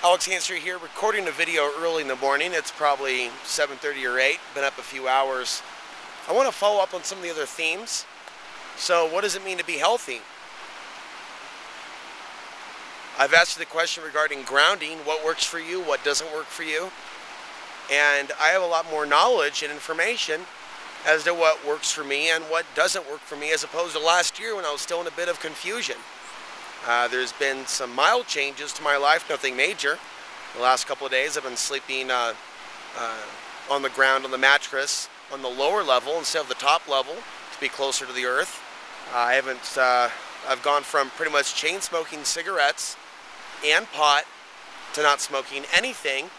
Alex Ansary here, recording a video early in the morning. It's probably 7:30 or 8, been up a few hours. I want to follow up on some of the other themes. So what does it mean to be healthy? I've asked you the question regarding grounding, what works for you, what doesn't work for you. And I have a lot more knowledge and information as to what works for me and what doesn't work for me, as opposed to last year when I was still in a bit of confusion. There's been some mild changes to my life, nothing major. The last couple of days I've been sleeping on the ground on the mattress on the lower level instead of the top level to be closer to the earth. I've gone from pretty much chain smoking cigarettes and pot to not smoking anything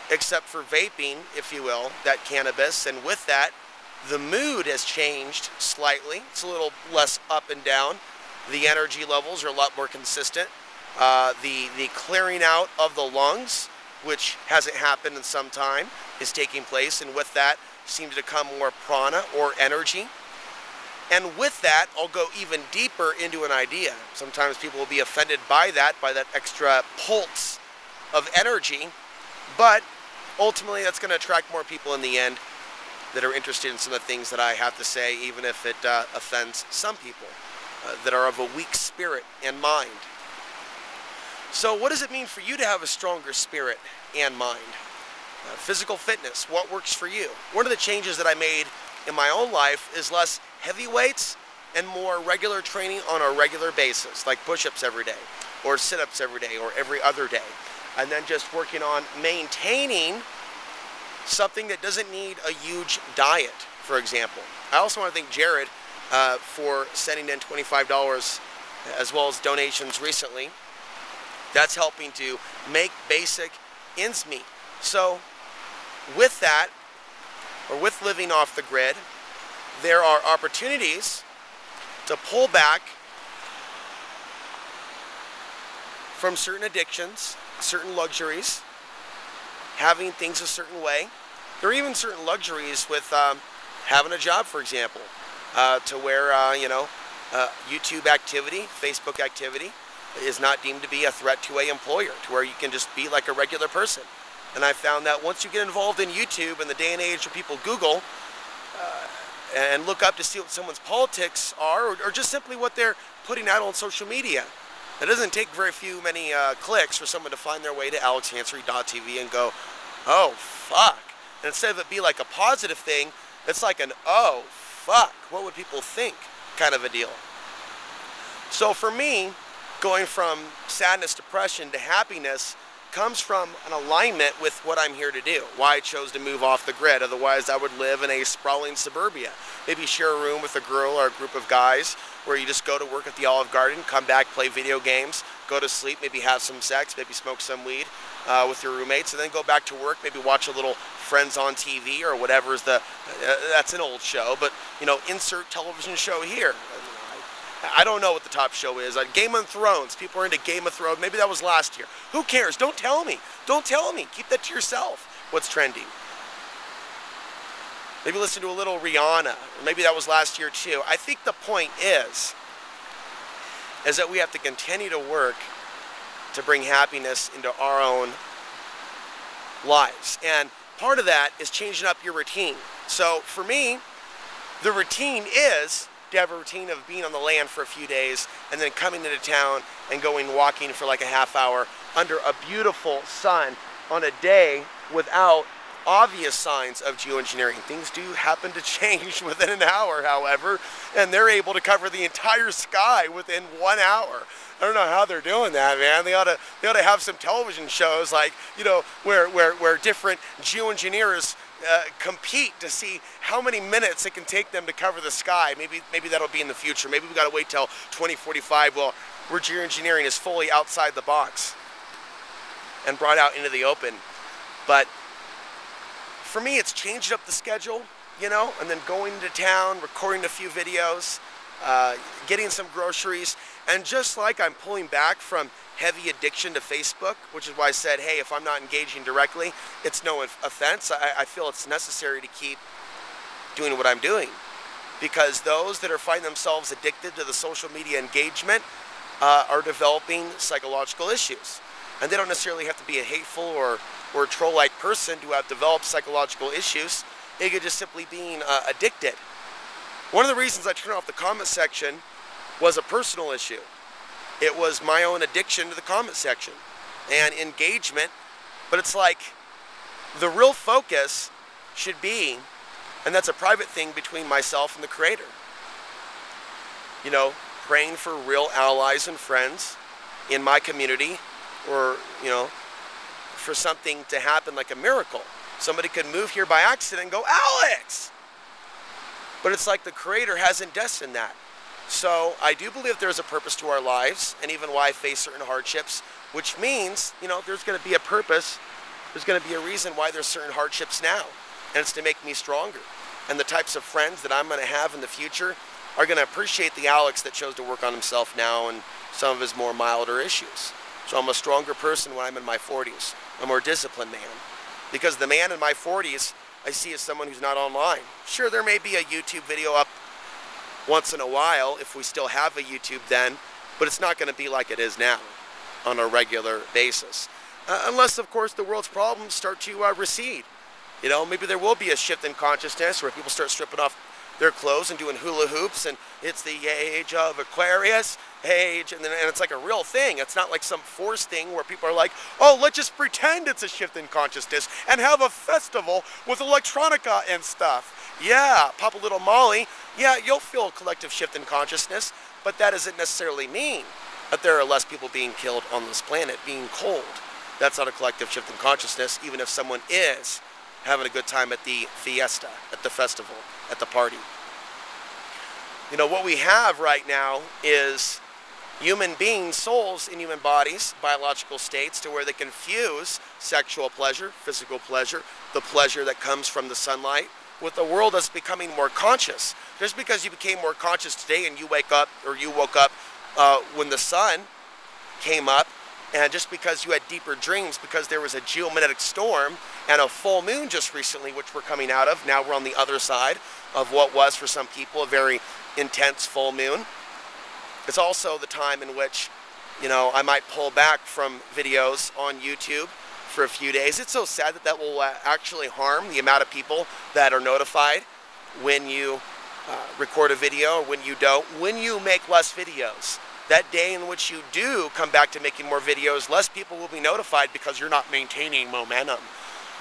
except for vaping, if you will, that cannabis. And with that, the mood has changed slightly. It's a little less up and down. The energy levels are a lot more consistent. The clearing out of the lungs, which hasn't happened in some time, is taking place, and with that seems to come more prana or energy. And with that, I'll go even deeper into an idea. Sometimes people will be offended by that extra pulse of energy, but ultimately that's going to attract more people in the end that are interested in some of the things that I have to say, even if it offends some people that are of a weak spirit and mind. So what does it mean for you to have a stronger spirit and mind? Physical fitness, what works for you? One of the changes that I made in my own life is less heavy weights and more regular training on a regular basis, like push-ups every day, or sit-ups every day, or every other day. And then just working on maintaining something that doesn't need a huge diet, for example. I also want to thank Jared for sending in $25 as well as donations recently. That's helping to make basic ends meet. So with that, or with living off the grid, there are opportunities to pull back from certain addictions, certain luxuries, having things a certain way. There are even certain luxuries with having a job, for example, to where YouTube activity, Facebook activity is not deemed to be a threat to an employer, to where you can just be like a regular person. And I found that once you get involved in YouTube in the day and age where people Google and look up to see what someone's politics are, or just simply what they're putting out on social media, it doesn't take many clicks for someone to find their way to alexansary.tv and go, oh, fuck. And instead of it be like a positive thing, it's like an, oh, fuck, what would people think kind of a deal. So for me, going from sadness, depression to happiness comes from an alignment with what I'm here to do, why I chose to move off the grid. Otherwise, I would live in a sprawling suburbia. Maybe share a room with a girl or a group of guys where you just go to work at the Olive Garden, come back, play video games, go to sleep, maybe have some sex, maybe smoke some weed with your roommates, and then go back to work, maybe watch a little Friends on TV or whatever is that's an old show, but, insert television show here. I don't know what the top show is. Game of Thrones. People are into Game of Thrones. Maybe that was last year. Who cares? Don't tell me. Don't tell me. Keep that to yourself. What's trending? Maybe listen to a little Rihanna. Or maybe that was last year too. I think the point is that we have to continue to work to bring happiness into our own lives. And part of that is changing up your routine. So for me, the routine is to have a routine of being on the land for a few days and then coming into town and going walking for like a half hour under a beautiful sun on a day without obvious signs of geoengineering. Things do happen to change within an hour, however, and they're able to cover the entire sky within 1 hour. I don't know how they're doing that, man. They ought to have some television shows like, where different geoengineers compete to see how many minutes it can take them to cover the sky. Maybe that'll be in the future. Maybe we got to wait till 2045 where geoengineering is fully outside the box and brought out into the open. But for me, it's changed up the schedule, and then going into town, recording a few videos, getting some groceries, and just like I'm pulling back from heavy addiction to Facebook, which is why I said, hey, if I'm not engaging directly, it's no offense. I feel it's necessary to keep doing what I'm doing, because those that are finding themselves addicted to the social media engagement are developing psychological issues. And they don't necessarily have to be a hateful or troll-like person to have developed psychological issues. It could just simply being addicted. One of the reasons I turned off the comment section was a personal issue. It was my own addiction to the comment section and engagement. But it's like the real focus should be, and that's a private thing between myself and the Creator. You know, praying for real allies and friends in my community, or, you know, for something to happen like a miracle. Somebody could move here by accident and go, Alex! But it's like the Creator hasn't destined that. So I do believe there's a purpose to our lives, and even why I face certain hardships, which means, you know, there's going to be a purpose. There's going to be a reason why there's certain hardships now, and it's to make me stronger. And the types of friends that I'm going to have in the future are going to appreciate the Alex that chose to work on himself now and some of his more milder issues. So I'm a stronger person when I'm in my 40s, a more disciplined man. Because the man in my 40s, I see as someone who's not online. Sure, there may be a YouTube video up once in a while, if we still have a YouTube then, but it's not going to be like it is now on a regular basis. Unless, of course, the world's problems start to recede. You know, maybe there will be a shift in consciousness where people start stripping off their clothes and doing hula hoops, and it's the age of Aquarius, and it's like a real thing. It's not like some forced thing where people are like, oh, let's just pretend it's a shift in consciousness and have a festival with electronica and stuff. Yeah, pop a little Molly. Yeah, you'll feel a collective shift in consciousness, but that doesn't necessarily mean that there are less people being killed on this planet, being cold. That's not a collective shift in consciousness, even if someone is having a good time at the fiesta, at the festival, at the party. You know, what we have right now is human beings, souls in human bodies, biological states, to where they can fuse sexual pleasure, physical pleasure, the pleasure that comes from the sunlight, with a world that's becoming more conscious. Just because you became more conscious today and you wake up, or you woke up when the sun came up, and just because you had deeper dreams because there was a geomagnetic storm and a full moon just recently, which we're coming out of. Now we're on the other side of what was for some people a very intense full moon. It's also the time in which, you know, I might pull back from videos on YouTube for a few days. It's so sad that that will actually harm the amount of people that are notified when you record a video or when you don't. When you make less videos, that day in which you do come back to making more videos, less people will be notified because you're not maintaining momentum.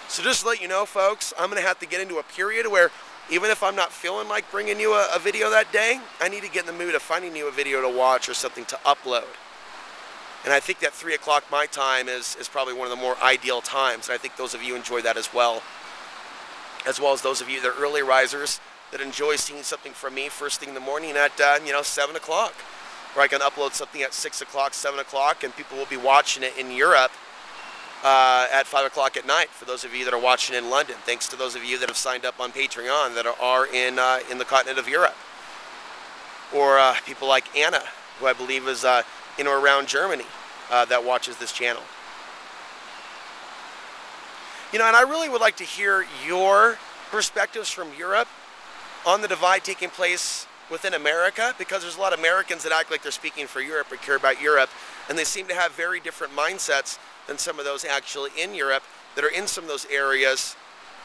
So just to let you know, folks, I'm going to have to get into a period where even if I'm not feeling like bringing you a video that day, I need to get in the mood of finding you a video to watch or something to upload. And I think that 3 o'clock my time is probably one of the more ideal times. And I think those of you enjoy that as well as those of you that are early risers that enjoy seeing something from me first thing in the morning at 7 o'clock. Where I can upload something at 6 o'clock, 7 o'clock, and people will be watching it in Europe at 5 o'clock at night, for those of you that are watching in London. Thanks to those of you that have signed up on Patreon that are in the continent of Europe. Or people like Anna, who I believe is in or around Germany, that watches this channel. You know, and I really would like to hear your perspectives from Europe on the divide taking place within America, because there's a lot of Americans that act like they're speaking for Europe or care about Europe, and they seem to have very different mindsets than some of those actually in Europe that are in some of those areas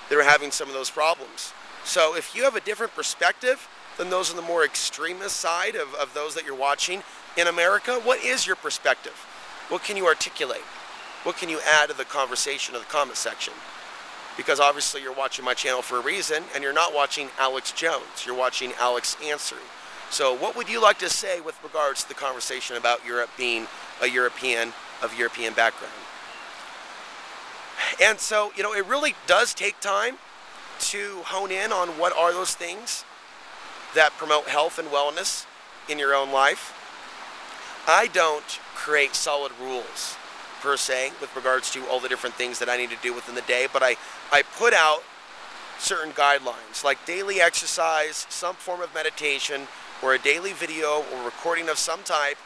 that are having some of those problems. So if you have a different perspective than those on the more extremist side of those that you're watching in America, what is your perspective? What can you articulate? What can you add to the conversation of the comment section? Because obviously you're watching my channel for a reason, and you're not watching Alex Jones, you're watching Alex Ansary. So what would you like to say with regards to the conversation about Europe being a European of European background? And so, you know, it really does take time to hone in on what are those things that promote health and wellness in your own life. I don't create solid rules per se with regards to all the different things that I need to do within the day, but I put out certain guidelines like daily exercise, some form of meditation, or a daily video or recording of some type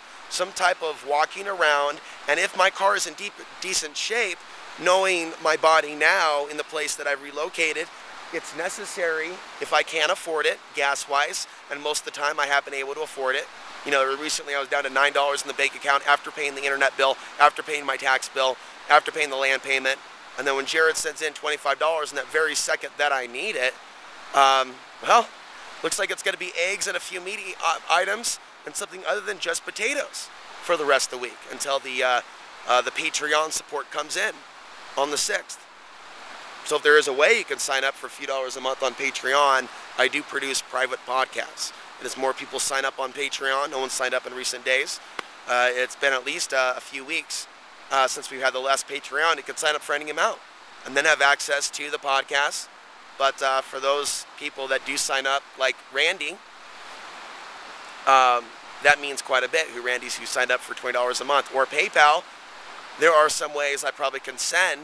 of walking around. And if my car is in decent shape, knowing my body now in the place that I've relocated, it's necessary, if I can't afford it gas-wise, and most of the time I haven't been able to afford it, You know, recently I was down to $9 in the bank account after paying the internet bill, after paying my tax bill, after paying the land payment. And then when Jared sends in $25 in that very second that I need it, well, looks like it's going to be eggs and a few meaty items and something other than just potatoes for the rest of the week until the Patreon support comes in on the 6th. So if there is a way you can sign up for a few dollars a month on Patreon, I do produce private podcasts. And as more people sign up on Patreon, no one signed up in recent days. It's been at least a few weeks since we've had the last Patreon. You can sign up for any amount and then have access to the podcast. But for those people that do sign up, like Randy, that means quite a bit. Who signed up for $20 a month, or PayPal. There are some ways I probably can send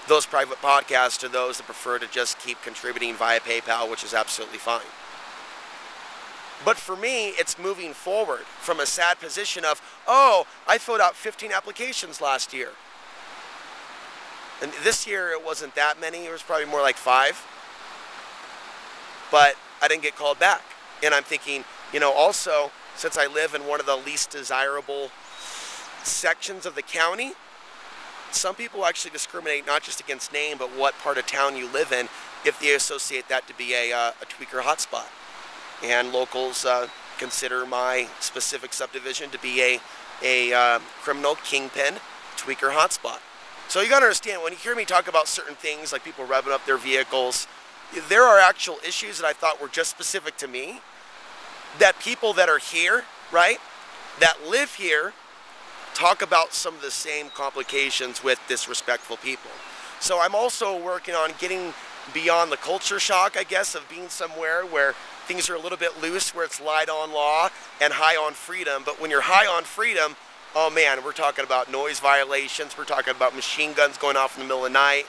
those private podcasts to those that prefer to just keep contributing via PayPal, which is absolutely fine. But for me, it's moving forward from a sad position of, oh, I filled out 15 applications last year. And this year it wasn't that many, it was probably more like 5. But I didn't get called back. And I'm thinking, you know, also, since I live in one of the least desirable sections of the county, some people actually discriminate not just against name, but what part of town you live in if they associate that to be a tweaker hotspot. And locals consider my specific subdivision to be a criminal kingpin tweaker hotspot. So you got to understand, when you hear me talk about certain things like people revving up their vehicles, there are actual issues that I thought were just specific to me, that people that are here, right, that live here, talk about some of the same complications with disrespectful people. So I'm also working on getting beyond the culture shock, I guess, of being somewhere where things are a little bit loose, where it's light on law and high on freedom. But when you're high on freedom, oh man, we're talking about noise violations, we're talking about machine guns going off in the middle of the night,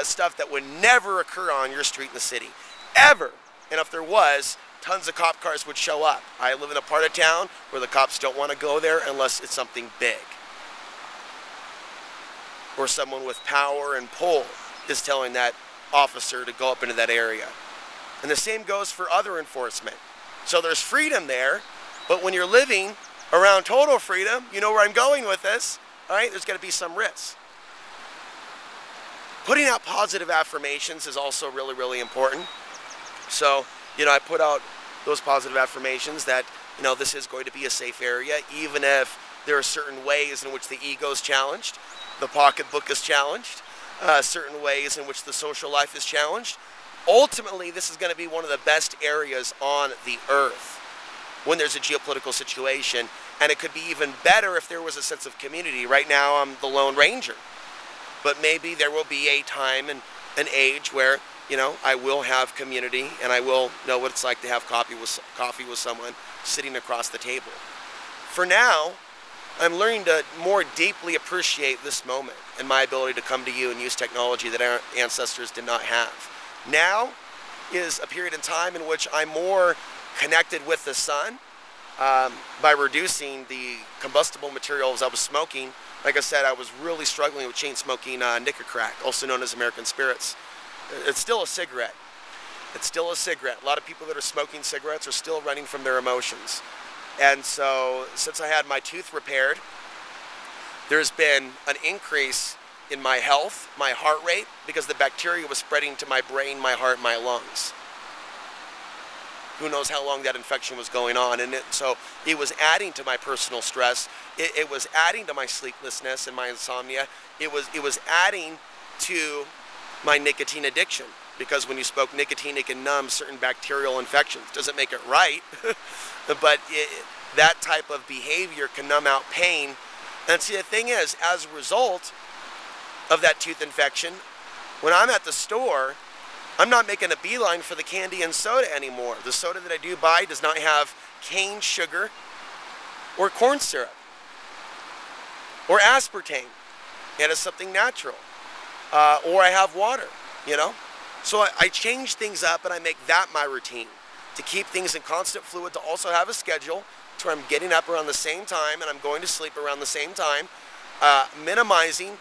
stuff that would never occur on your street in the city, ever. And if there was, tons of cop cars would show up. I live in a part of town where the cops don't want to go there unless it's something big, or someone with power and pull is telling that officer to go up into that area. And the same goes for other enforcement. So there's freedom there, but when you're living around total freedom, you know where I'm going with this, all right, there's going to be some risks. Putting out positive affirmations is also really, really important. So, you know, I put out those positive affirmations that, you know, this is going to be a safe area, even if there are certain ways in which the ego is challenged, the pocketbook is challenged, certain ways in which the social life is challenged. Ultimately, this is going to be one of the best areas on the earth when there's a geopolitical situation, and it could be even better if there was a sense of community. Right now, I'm the Lone Ranger, but maybe there will be a time and an age where, you know, I will have community and I will know what it's like to have coffee with someone sitting across the table. For now, I'm learning to more deeply appreciate this moment and my ability to come to you and use technology that our ancestors did not have. Now is a period in time in which I'm more connected with the sun by reducing the combustible materials I was smoking. Like I said, I was really struggling with chain smoking nicotine crack, also known as American Spirits. It's still a cigarette. It's still a cigarette. A lot of people that are smoking cigarettes are still running from their emotions. And so since I had my tooth repaired, there's been an increase in my health, my heart rate, because the bacteria was spreading to my brain, my heart, my lungs. Who knows how long that infection was going on. And so it was adding to my personal stress. It was adding to my sleeplessness and my insomnia. It was adding to my nicotine addiction, because when you smoke nicotine, it can numb certain bacterial infections. Doesn't make it right, but that type of behavior can numb out pain. And see, the thing is, as a result of that tooth infection, when I'm at the store, I'm not making a beeline for the candy and soda anymore. The soda that I do buy does not have cane sugar or corn syrup or aspartame. It is something natural. Or I have water, you know? So I change things up and I make that my routine to keep things in constant fluid, to also have a schedule to where I'm getting up around the same time and I'm going to sleep around the same time, minimizing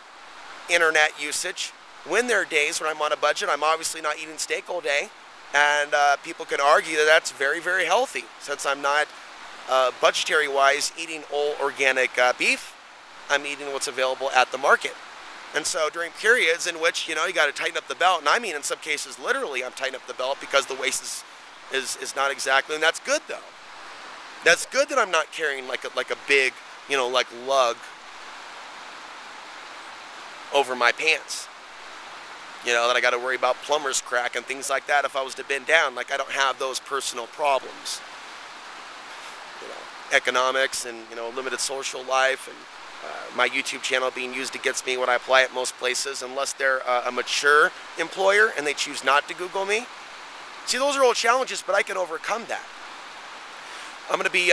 internet usage. When there are days when I'm on a budget, I'm obviously not eating steak all day, and people can argue that that's very, very healthy, since I'm not budgetary-wise, eating all organic beef. I'm eating what's available at the market. And so during periods in which, you know, you got to tighten up the belt, and I mean in some cases literally I'm tightening up the belt because the waist is not exactly, and that's good though. That's good that I'm not carrying like a big, you know, like lug over my pants. You know, that I got to worry about plumber's crack and things like that if I was to bend down. Like, I don't have those personal problems. You know, economics and, you know, limited social life, and my YouTube channel being used against me when I apply at most places, unless they're a mature employer and they choose not to Google me. See, those are all challenges, but I can overcome that. I'm going to be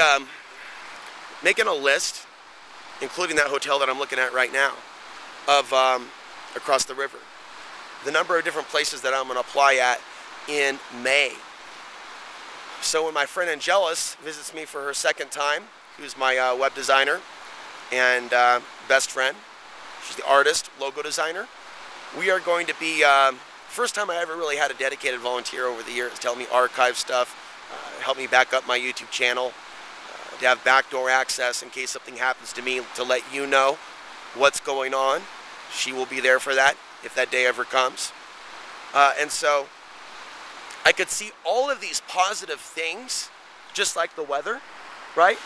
making a list, including that hotel that I'm looking at right now, of across the river. The number of different places that I'm going to apply at in May. So when my friend Angelus visits me for her second time, who's my web designer and best friend, she's the artist, logo designer, we are going to be, first time I ever really had a dedicated volunteer over the years to help me archive stuff, help me back up my YouTube channel, to have backdoor access in case something happens to me, to let you know what's going on. She will be there for that, if that day ever comes. And so I could see all of these positive things, just like the weather, right?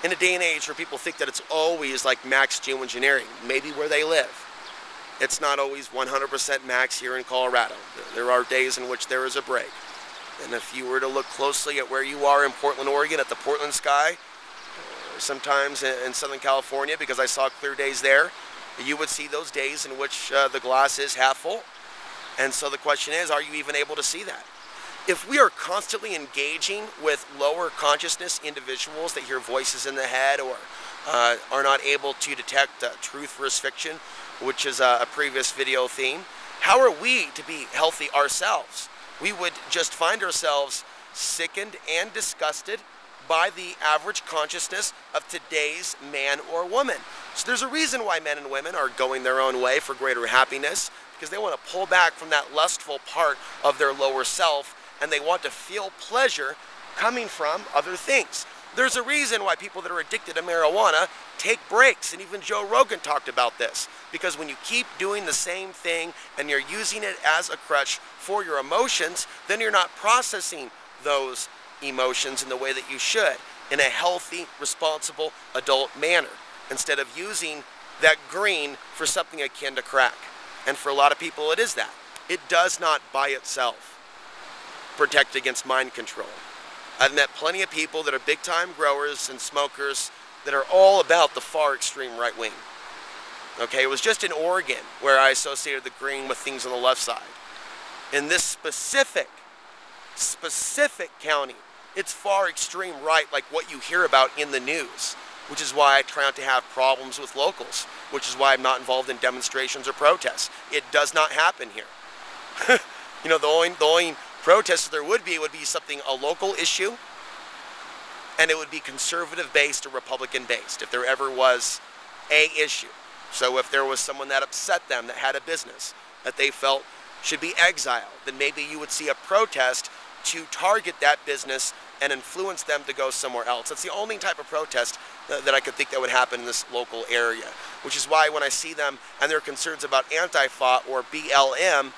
In a day and age where people think that it's always like max geoengineering, maybe where they live. It's not always 100% max here in Colorado. There are days in which there is a break. And if you were to look closely at where you are in Portland, Oregon, at the Portland sky, sometimes in Southern California, because I saw clear days there, you would see those days in which the glass is half full. And so the question is, are you even able to see that? If we are constantly engaging with lower consciousness individuals that hear voices in the head or are not able to detect truth versus fiction, which is a previous video theme, how are we to be healthy ourselves? We would just find ourselves sickened and disgusted by the average consciousness of today's man or woman. So there's a reason why men and women are going their own way for greater happiness, because they want to pull back from that lustful part of their lower self, and they want to feel pleasure coming from other things. There's a reason why people that are addicted to marijuana take breaks, and even Joe Rogan talked about this, because when you keep doing the same thing and you're using it as a crutch for your emotions, then you're not processing those emotions in the way that you should, in a healthy, responsible adult manner, instead of using that green for something akin to crack. And for a lot of people it is that. It does not by itself protect against mind control. I've met plenty of people that are big time growers and smokers that are all about the far extreme right wing. Okay, it was just in Oregon where I associated the green with things on the left side. In this specific county, it's far extreme right, like what you hear about in the news, which is why I try not to have problems with locals, which is why I'm not involved in demonstrations or protests. It does not happen here. You know, the only protests there would be something, a local issue, and it would be conservative based or Republican based if there ever was a issue. So if there was someone that upset them, that had a business that they felt should be exiled, then maybe you would see a protest to target that business and influence them to go somewhere else. That's the only type of protest that I could think that would happen in this local area, which is why when I see them and their concerns about Antifa or BLM,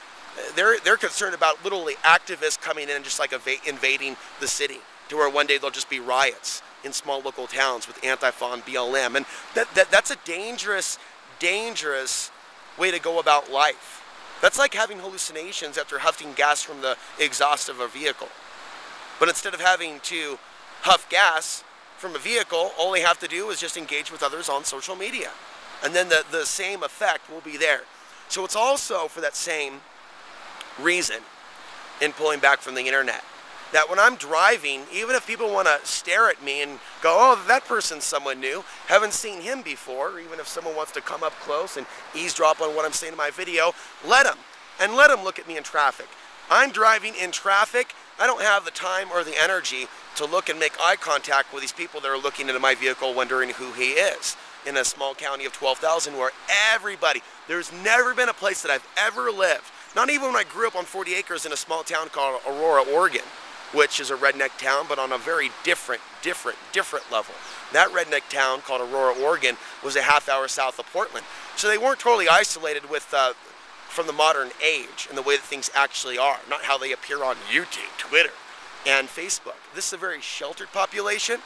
they're concerned about literally activists coming in and just like invading the city, to where one day there'll just be riots in small local towns with Antifa and BLM. And that's a dangerous way to go about life. That's like having hallucinations after huffing gas from the exhaust of a vehicle. But instead of having to huff gas from a vehicle, all they have to do is just engage with others on social media. And then the same effect will be there. So it's also for that same reason in pulling back from the internet, that when I'm driving, even if people want to stare at me and go, oh, that person's someone new, haven't seen him before, or even if someone wants to come up close and eavesdrop on what I'm saying in my video, let them. And let them look at me in traffic. I'm driving in traffic. I don't have the time or the energy to look and make eye contact with these people that are looking into my vehicle wondering who he is, in a small county of 12,000 where everybody, there's never been a place that I've ever lived, not even when I grew up on 40 acres in a small town called Aurora, Oregon, which is a redneck town, but on a very different level. That redneck town, called Aurora, Oregon, was a half-hour south of Portland. So they weren't totally isolated with from the modern age and the way that things actually are, not how they appear on YouTube, Twitter, and Facebook. This is a very sheltered population.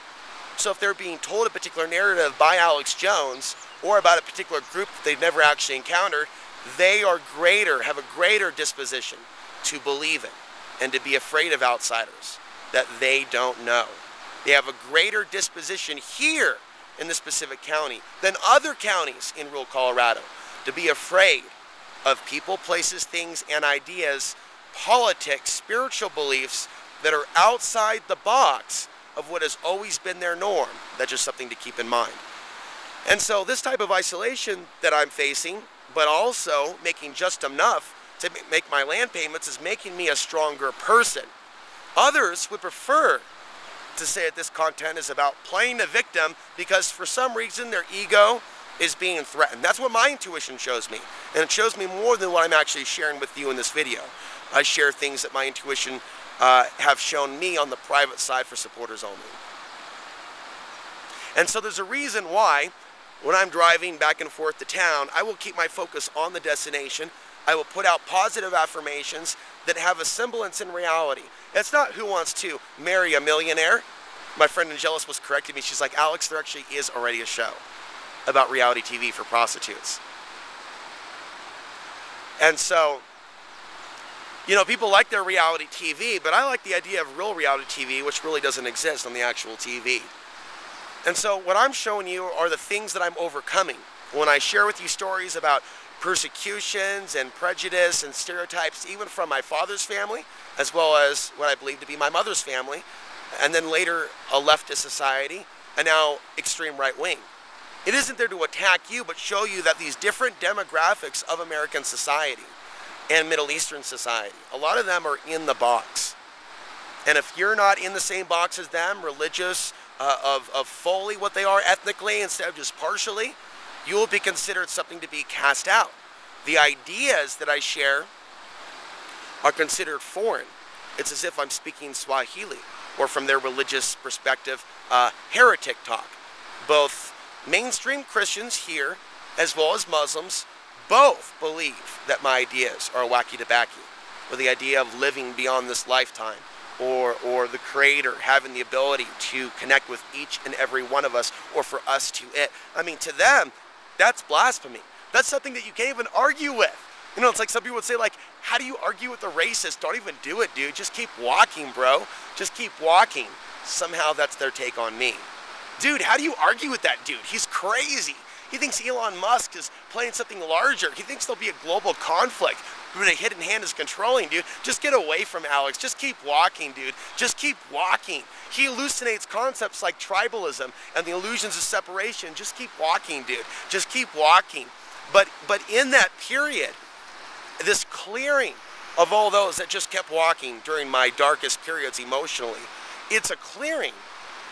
So if they're being told a particular narrative by Alex Jones or about a particular group that they've never actually encountered, they are have a greater disposition to believe it and to be afraid of outsiders that they don't know. They have a greater disposition here in this specific county than other counties in rural Colorado to be afraid of people, places, things, and ideas, politics, spiritual beliefs that are outside the box of what has always been their norm. That's just something to keep in mind. And so this type of isolation that I'm facing, but also making just enough to make my land payments, is making me a stronger person. Others would prefer to say that this content is about playing the victim because for some reason their ego is being threatened. That's what my intuition shows me. And it shows me more than what I'm actually sharing with you in this video. I share things that my intuition have shown me on the private side for supporters only. And so there's a reason why when I'm driving back and forth to town, I will keep my focus on the destination. I will put out positive affirmations that have a semblance in reality. It's not Who Wants to Marry a Millionaire. My friend Angelis was correcting me. She's like, Alex, there actually is already a show about reality TV for prostitutes. And so, you know, people like their reality TV, but I like the idea of real reality TV, which really doesn't exist on the actual TV. And so what I'm showing you are the things that I'm overcoming. When I share with you stories about persecutions and prejudice and stereotypes, even from my father's family, as well as what I believe to be my mother's family, and then later a leftist society, and now extreme right wing. It isn't there to attack you, but show you that these different demographics of American society and Middle Eastern society, a lot of them are in the box. And if you're not in the same box as them, religious, of fully what they are ethnically instead of just partially, you will be considered something to be cast out. The ideas that I share are considered foreign. It's as if I'm speaking Swahili, or from their religious perspective, heretic talk. Both mainstream Christians here, as well as Muslims, both believe that my ideas are wacky-tobacco, or the idea of living beyond this lifetime, or the Creator having the ability to connect with each and every one of us, or for us to it. I mean, to them, that's blasphemy. That's something that you can't even argue with. You know, it's like some people would say, like, how do you argue with a racist? Don't even do it, dude. Just keep walking, bro. Just keep walking. Somehow that's their take on me. Dude, how do you argue with that dude? He's crazy. He thinks Elon Musk is playing something larger. He thinks there'll be a global conflict where the hidden hand is controlling, dude. Just get away from Alex. Just keep walking, dude. Just keep walking. He hallucinates concepts like tribalism and the illusions of separation. Just keep walking, dude. Just keep walking. But in that period, this clearing of all those that just kept walking during my darkest periods emotionally, it's a clearing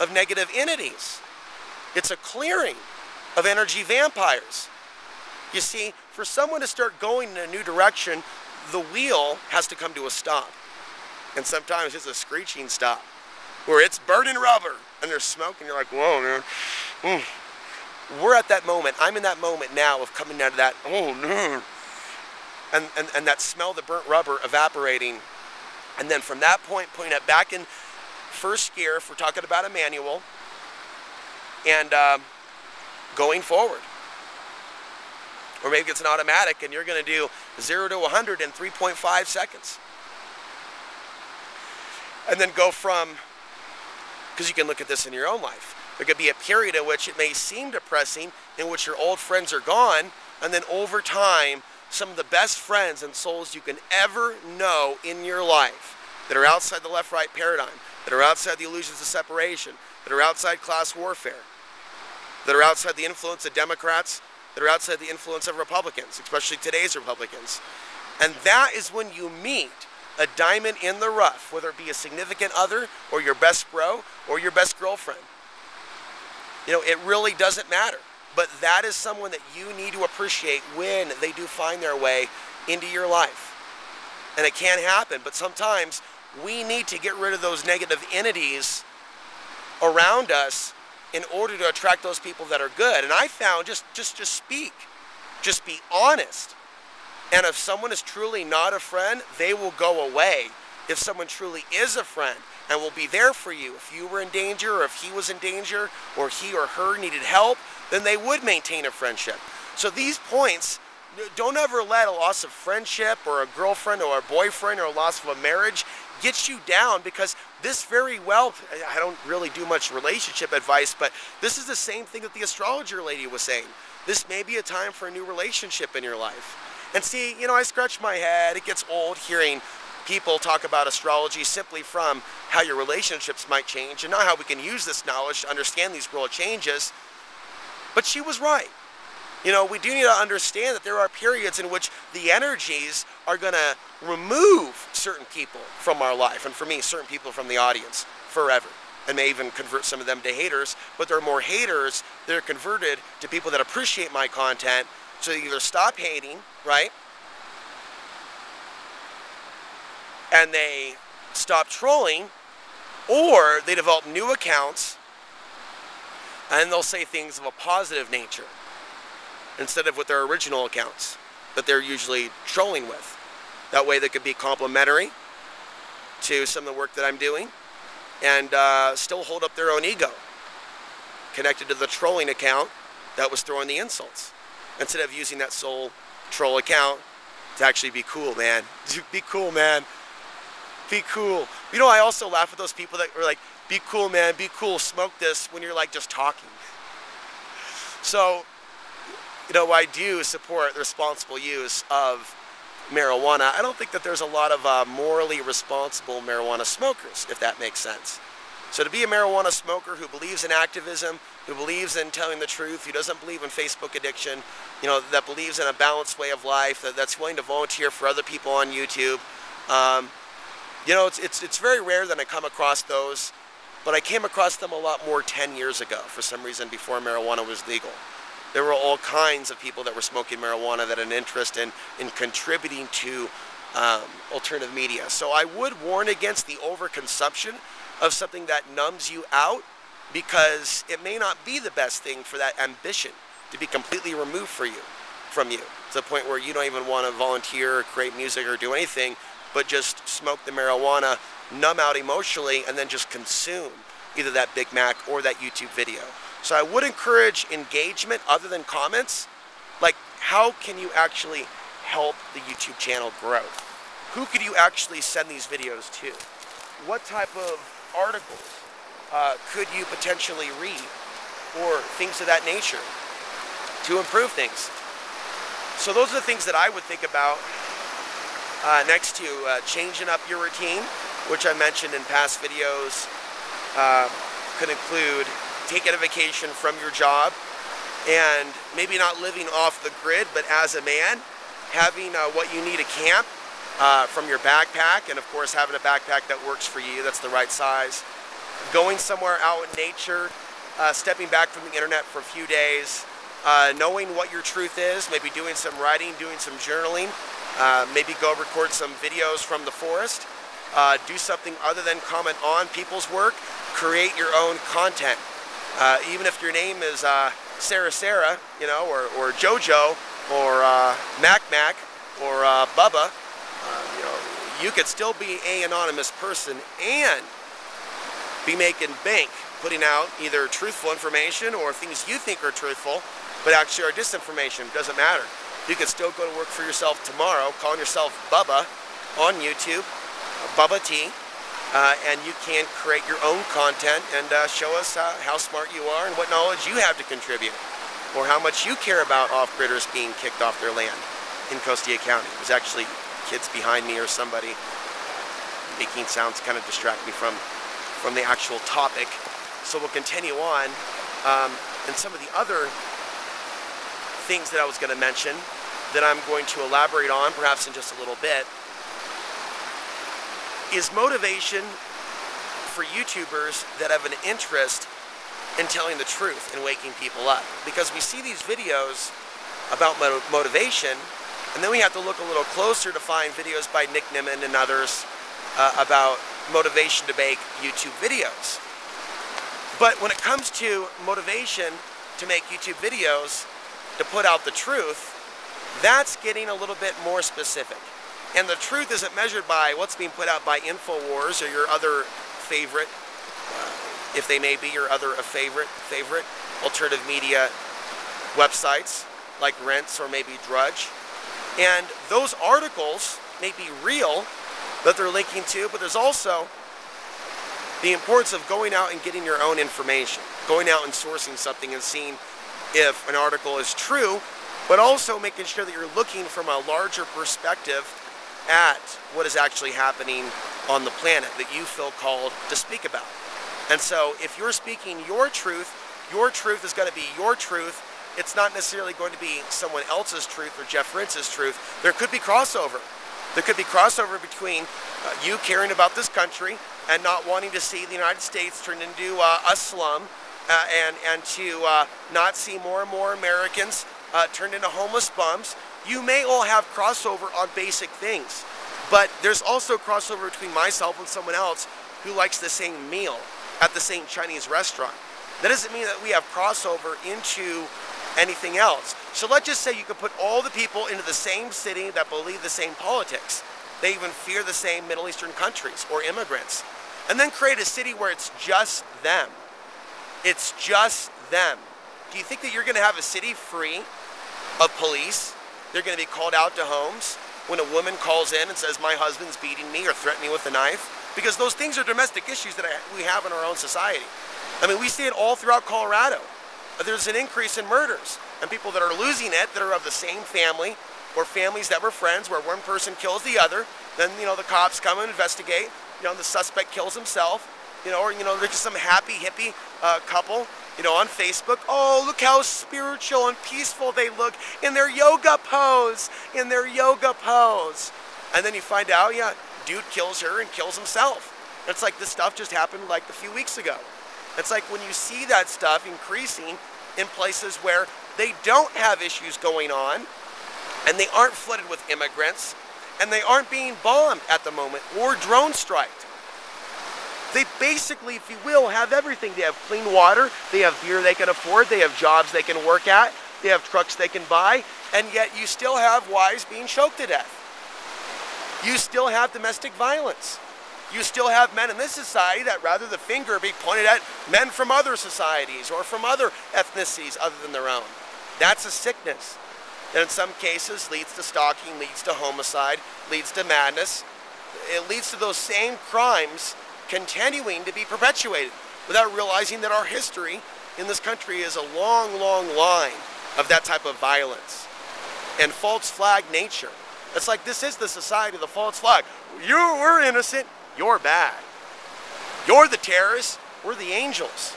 of negative entities. It's a clearing of energy vampires. You see, for someone to start going in a new direction, the wheel has to come to a stop. And sometimes it's a screeching stop, where it's burning rubber and there's smoke and you're like, whoa, man. We're at that moment. I'm in that moment now of coming out of that, oh no. And that smell of the burnt rubber evaporating. And then from that point, putting it back in first gear, if we're talking about a manual, and going forward. Or maybe it's an automatic and you're going to do 0 to 100 in 3.5 seconds. And then go from, because you can look at this in your own life. There could be a period in which it may seem depressing, in which your old friends are gone, and then over time, some of the best friends and souls you can ever know in your life that are outside the left-right paradigm, that are outside the illusions of separation, that are outside class warfare, that are outside the influence of Democrats, that are outside the influence of Republicans, especially today's Republicans. And that is when you meet a diamond in the rough, whether it be a significant other or your best bro or your best girlfriend. You know, it really doesn't matter. But that is someone that you need to appreciate when they do find their way into your life. And it can happen, but sometimes we need to get rid of those negative entities around us in order to attract those people that are good. And I found just speak. Just be honest. And if someone is truly not a friend, they will go away. If someone truly is a friend and will be there for you, if you were in danger or if he was in danger or he or her needed help, then they would maintain a friendship. So these points, don't ever let a loss of friendship or a girlfriend or a boyfriend or a loss of a marriage get you down, because this very well, I don't really do much relationship advice, but this is the same thing that the astrologer lady was saying. This may be a time for a new relationship in your life. And see, you know, I scratch my head. It gets old hearing people talk about astrology simply from how your relationships might change and not how we can use this knowledge to understand these world changes. But she was right. You know, we do need to understand that there are periods in which the energies are going to remove certain people from our life. And for me, certain people from the audience forever. And may even convert some of them to haters. But there are more haters that are converted to people that appreciate my content. So they either stop hating, right? And they stop trolling, or they develop new accounts and they'll say things of a positive nature instead of with their original accounts that they're usually trolling with. That way they could be complimentary to some of the work that I'm doing and still hold up their own ego connected to the trolling account that was throwing the insults, instead of using that sole troll account to actually be cool, man. Be cool, man. Be cool. You know, I also laugh at those people that are like, be cool, man, be cool, smoke this, when you're like just talking. So, you know, I do support the responsible use of marijuana. I don't think that there's a lot of morally responsible marijuana smokers, if that makes sense. So to be a marijuana smoker who believes in activism, who believes in telling the truth, who doesn't believe in Facebook addiction, you know, that believes in a balanced way of life, that's willing to volunteer for other people on YouTube, you know, it's very rare that I come across those, but I came across them a lot more 10 years ago for some reason, before marijuana was legal. There were all kinds of people that were smoking marijuana that had an interest in contributing to alternative media. So I would warn against the overconsumption of something that numbs you out, because it may not be the best thing for that ambition to be completely removed from you to the point where you don't even want to volunteer or create music or do anything, but just smoke the marijuana, numb out emotionally, and then just consume either that Big Mac or that YouTube video. So I would encourage engagement other than comments. Like, how can you actually help the YouTube channel grow? Who could you actually send these videos to? What type of articles could you potentially read, or things of that nature to improve things? So those are the things that I would think about. Next to changing up your routine, which I mentioned in past videos, could include taking a vacation from your job and maybe not living off the grid, but as a man, having what you need to camp from your backpack, and of course having a backpack that works for you, that's the right size. Going somewhere out in nature, stepping back from the internet for a few days, knowing what your truth is, maybe doing some writing, doing some journaling, maybe go record some videos from the forest, do something other than comment on people's work, create your own content. Even if your name is Sarah, you know, or Jojo, or Mac or Bubba, you know, you could still be an anonymous person and be making bank, putting out either truthful information or things you think are truthful, but actually are disinformation. Doesn't matter. You could still go to work for yourself tomorrow, calling yourself Bubba on YouTube, Bubba T, and you can create your own content and show us how smart you are and what knowledge you have to contribute, or how much you care about off-gridders being kicked off their land in Costilla County. There's actually kids behind me or somebody making sounds, kind of distract me from the actual topic. So we'll continue on. And some of the other things that I was going to mention that I'm going to elaborate on perhaps in just a little bit is motivation for YouTubers that have an interest in telling the truth and waking people up. Because we see these videos about motivation, and then we have to look a little closer to find videos by Nick Nimmin and others about motivation to make YouTube videos. But when it comes to motivation to make YouTube videos, to put out the truth, that's getting a little bit more specific. And the truth isn't measured by what's being put out by InfoWars or your other favorite, if they may be your other favorite alternative media websites like Rents or maybe Drudge. And those articles may be real that they're linking to, but there's also the importance of going out and getting your own information, going out and sourcing something and seeing if an article is true, but also making sure that you're looking from a larger perspective at what is actually happening on the planet that you feel called to speak about. And so if you're speaking your truth is going to be your truth. It's not necessarily going to be someone else's truth or Jeff Rintz's truth. There could be crossover. There could be crossover between you caring about this country and not wanting to see the United States turned into a slum and to not see more and more Americans turned into homeless bums. You may all have crossover on basic things, but there's also crossover between myself and someone else who likes the same meal at the same Chinese restaurant. That doesn't mean that we have crossover into anything else. So let's just say you could put all the people into the same city that believe the same politics. They even fear the same Middle Eastern countries or immigrants. And then create a city where it's just them. It's just them. Do you think that you're going to have a city free of police? They're going to be called out to homes when a woman calls in and says, my husband's beating me or threatening me with a knife? Because those things are domestic issues that we have in our own society. I mean, we see it all throughout Colorado. There's an increase in murders and people that are losing it that are of the same family or families that were friends where one person kills the other. Then, the cops come and investigate. The suspect kills himself. Or there's just some happy hippie couple, on Facebook. Oh, look how spiritual and peaceful they look in their yoga pose, And then you find out, yeah, dude kills her and kills himself. It's like this stuff just happened like a few weeks ago. It's like when you see that stuff increasing in places where they don't have issues going on and they aren't flooded with immigrants and they aren't being bombed at the moment or drone striked. They basically, if you will, have everything. They have clean water, they have beer they can afford, they have jobs they can work at, they have trucks they can buy, and yet you still have wives being choked to death. You still have domestic violence. You still have men in this society that rather the finger be pointed at men from other societies or from other ethnicities other than their own. That's a sickness that in some cases leads to stalking, leads to homicide, leads to madness. It leads to those same crimes continuing to be perpetuated without realizing that our history in this country is a long, long line of that type of violence and false flag nature. It's like this is the society of the false flag. We're innocent. You're bad. You're the terrorists. We're the angels.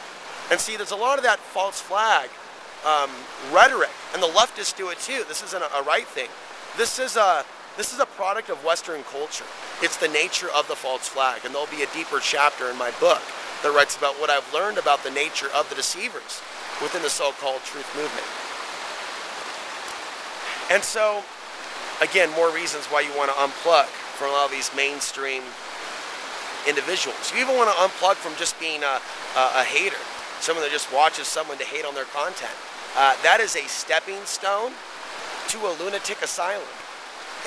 And see, there's a lot of that false flag rhetoric, and the leftists do it too. This isn't a right thing. This is a product of Western culture. It's the nature of the false flag, and there'll be a deeper chapter in my book that writes about what I've learned about the nature of the deceivers within the so-called truth movement. And so, again, more reasons why you want to unplug from a lot of these mainstream individuals. You even want to unplug from just being a hater, someone that just watches someone to hate on their content. That is a stepping stone to a lunatic asylum.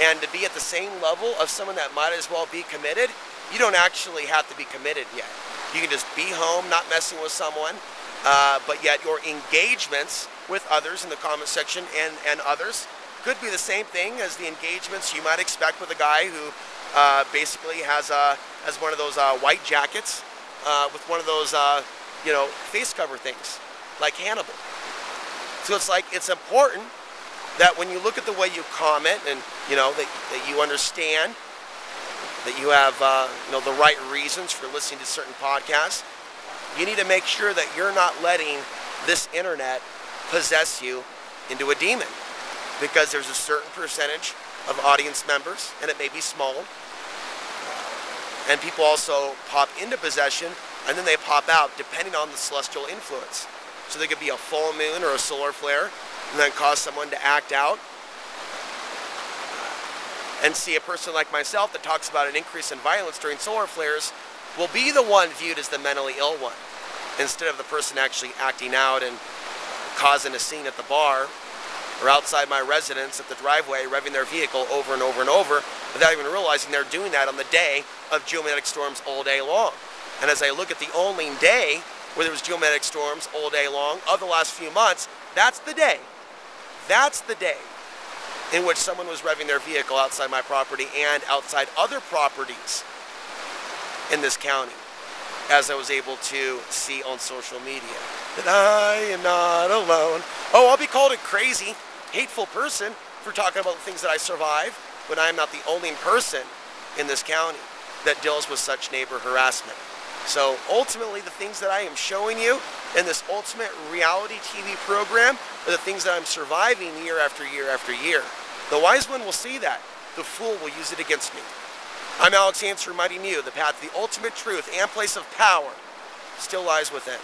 And to be at the same level of someone that might as well be committed, you don't actually have to be committed yet. You can just be home, not messing with someone, but yet your engagements with others in the comment section and others could be the same thing as the engagements you might expect with a guy who basically has one of those white jackets with one of those face cover things like Hannibal. So it's like it's important that when you look at the way you comment and that you understand that you have the right reasons for listening to certain podcasts, you need to make sure that you're not letting this internet possess you into a demon, because there's a certain percentage of audience members, and it may be small, and people also pop into possession and then they pop out depending on the celestial influence. So there could be a full moon or a solar flare and then cause someone to act out. and see a person like myself that talks about an increase in violence during solar flares will be the one viewed as the mentally ill one, instead of the person actually acting out and causing a scene at the bar or outside my residence at the driveway, revving their vehicle over and over and over without even realizing they're doing that on the day of geomagnetic storms all day long. And as I look at the only day where there was geomagnetic storms all day long of the last few months, that's the day in which someone was revving their vehicle outside my property and outside other properties in this county, as I was able to see on social media. That I am not alone. Oh, I'll be called a crazy, hateful person for talking about the things that I survive, but I am not the only person in this county that deals with such neighbor harassment. So ultimately, the things that I am showing you in this ultimate reality TV program are the things that I'm surviving year after year after year. The wise one will see that. The fool will use it against me. I'm Alex Ansary, reminding you the path to the ultimate truth and place of power still lies within.